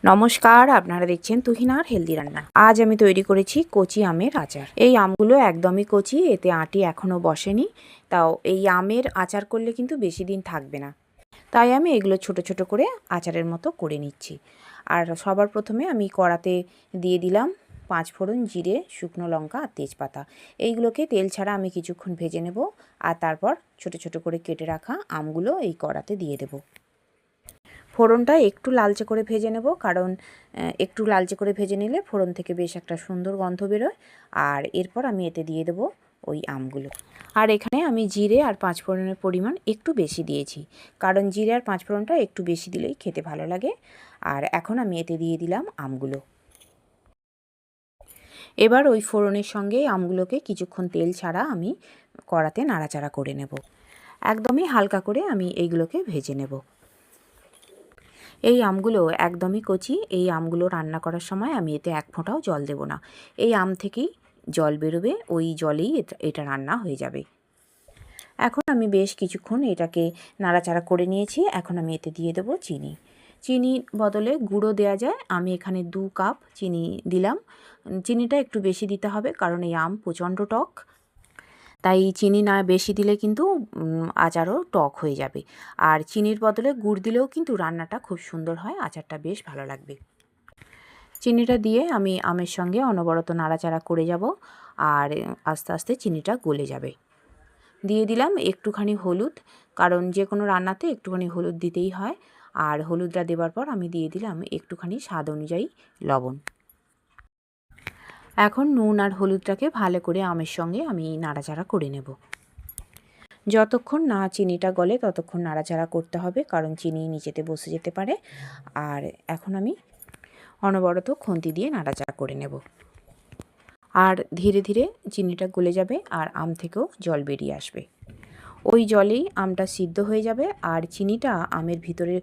নমস্কার, আপনারা দেখছেন তুহিনার হেলদি রান্না। আজ আমি তৈরি করেছি কচি আমের আচার। এই আমগুলো একদমই কচি, এতে আঁটি এখনও বসেনি। তাও এই আমের আচার করলে কিন্তু বেশি দিন থাকবে না, তাই আমি এগুলো ছোট ছোট করে আচারের মতো করে নিচ্ছি। আর সবার প্রথমে আমি কড়াতে দিয়ে দিলাম 5 ফোড়ন, জিরে, শুকনো লঙ্কা আর তেজপাতা। এইগুলোকে তেল ছাড়া আমি কিছুক্ষণ ভেজে নেব। আর তারপর ছোট ছোট করে কেটে রাখা আমগুলো এই কড়াতে দিয়ে দেব। ফোড়নটা একটু লালচে করে ভেজে নেব, কারণ একটু লালচে করে ভেজে নিলে ফোড়ন থেকে বেশ একটা সুন্দর গন্ধ বেরোয়। আর এরপর আমি এতে দিয়ে দেব ওই আমগুলো। আর এখানে আমি জিরে আর 5 ফোড়নের পরিমাণ একটু বেশি দিয়েছি, কারণ জিরে আর 5 ফোড়নটা একটু বেশি দিলেই খেতে ভালো লাগে। আর এখন আমি এতে দিয়ে দিলাম আমগুলো। এবার ওই ফোড়নের সঙ্গে আমগুলোকে কিছুক্ষণ তেল ছাড়া আমি কড়াতে নাড়াচাড়া করে নেব। একদমই হালকা করে আমি এইগুলোকে ভেজে নেব। এই আমগুলো একদমই কচি। এই আমগুলো রান্না করার সময় আমি এতে এক ফোঁটাও জল দেব না। এই আম থেকেই জল বেরোবে, ওই জলেই এটা রান্না হয়ে যাবে। এখন আমি বেশ কিছুক্ষণ এটাকে নাড়াচাড়া করে নিয়েছি। এখন আমি এতে দিয়ে দেবো চিনি। চিনির বদলে গুঁড়ো দেওয়া যায়। আমি এখানে 2 কাপ চিনি দিলাম। চিনিটা একটু বেশি দিতে হবে, কারণ এই আম প্রচণ্ড টক। তাই চিনি না বেশি দিলে কিন্তু আচারও টক হয়ে যাবে। আর চিনির বদলে গুড় দিলেও কিন্তু রান্নাটা খুব সুন্দর হয়, আচারটা বেশ ভালো লাগবে। চিনিটা দিয়ে আমি আমের সঙ্গে অনবরত নাড়াচাড়া করে যাব, আর আস্তে আস্তে চিনিটা গলে যাবে। দিয়ে দিলাম একটুখানি হলুদ, কারণ যে কোনো রান্নাতে একটুখানি হলুদ দিতেই হয়। আর হলুদটা দেওয়ার পর আমি দিয়ে দিলাম একটুখানি স্বাদ অনুযায়ী লবণ। এখন নুন আর হলুদটাকে ভালো করে আমের সঙ্গে আমি নাড়াচাড়া করে নেব। যতক্ষণ না চিনিটা গলে ততক্ষণ নাড়াচাড়া করতে হবে, কারণ চিনি নিচেতে বসে যেতে পারে। আর এখন আমি অনবরত খুন্তি দিয়ে নাড়াচাড়া করে নেব। আর ধীরে ধীরে চিনিটা গলে যাবে আর আম থেকেও জল বেরিয়ে আসবে। ওই জলেই আমটা সিদ্ধ হয়ে যাবে আর চিনিটা আমের ভিতরে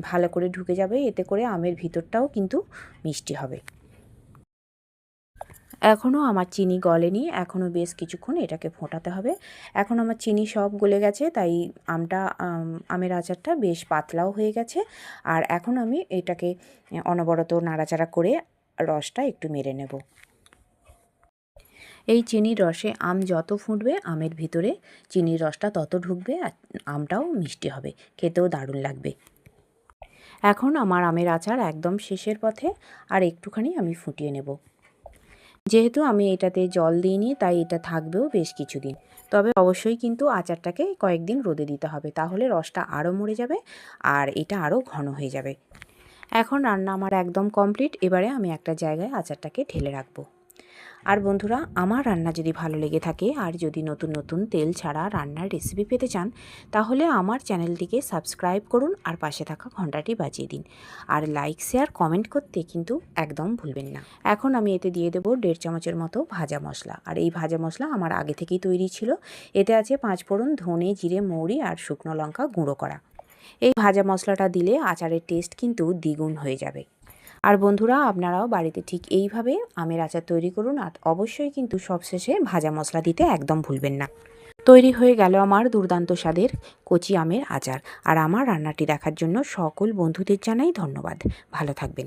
ভালো করে ঢুকে যাবে। এতে করে আমের ভিতরটাও কিন্তু মিষ্টি হবে। এখনও আমার চিনি গলেনি, এখনও বেশ কিছুক্ষণ এটাকে ফোটাতে হবে। এখন আমার চিনি সব গলে গেছে, তাই আমের আচারটা বেশ পাতলাও হয়ে গেছে। আর এখন আমি এটাকে অনবরত নাড়াচাড়া করে রসটা একটু মেরে নেব। এই চিনির রসে আম যত ফুটবে আমের ভিতরে চিনির রসটা তত ঢুকবে আর আমটাও মিষ্টি হবে, খেতেও দারুণ লাগবে। এখন আমার আমের আচার একদম শেষের পথে, আর একটুখানি আমি ফুটিয়ে নেব। যেহেতু আমি এটাতে জল দিইনি, তাই এটা থাকবেও বেশ কিছুদিন। তবে অবশ্যই কিন্তু আচারটাকে কয়েকদিন রোদে দিতে হবে, তাহলে রসটা আরও মরে যাবে আর এটা আরও ঘন হয়ে যাবে। এখন রান্না আমার একদম কমপ্লিট। এবারে আমি একটা জায়গায় আচারটাকে ঢেলে রাখবো। আর বন্ধুরা, আমার রান্না যদি ভালো লেগে থাকে আর যদি নতুন নতুন তেল ছাড়া রান্নার রেসিপি পেতে চান, তাহলে আমার চ্যানেলটিকে সাবস্ক্রাইব করুন আর পাশে থাকা ঘন্টাটি বাজিয়ে দিন। আর লাইক, শেয়ার, কমেন্ট করতে কিন্তু একদম ভুলবেন না। এখন আমি এতে দিয়ে দেবো 1.5 চামচের মতো ভাজা মশলা। আর এই ভাজা মশলা আমার আগে থেকেই তৈরি ছিল। এতে আছে 5 ফোড়ন, ধনে, জিরে, মৌরি আর শুকনো লঙ্কা গুঁড়ো করা। এই ভাজা মশলাটা দিলে আচারের টেস্ট কিন্তু দ্বিগুণ হয়ে যাবে। আর বন্ধুরা, আপনারাও বাড়িতে ঠিক এইভাবে আমের আচার তৈরি করুন। আর অবশ্যই কিন্তু সবশেষে ভাজা মশলা দিতে একদম ভুলবেন না। তৈরি হয়ে গেল আমার দুর্দান্ত স্বাদের কচি আমের আচার। আর আমার রান্নাটি দেখার জন্য সকল বন্ধুদের জানাই ধন্যবাদ। ভালো থাকবেন।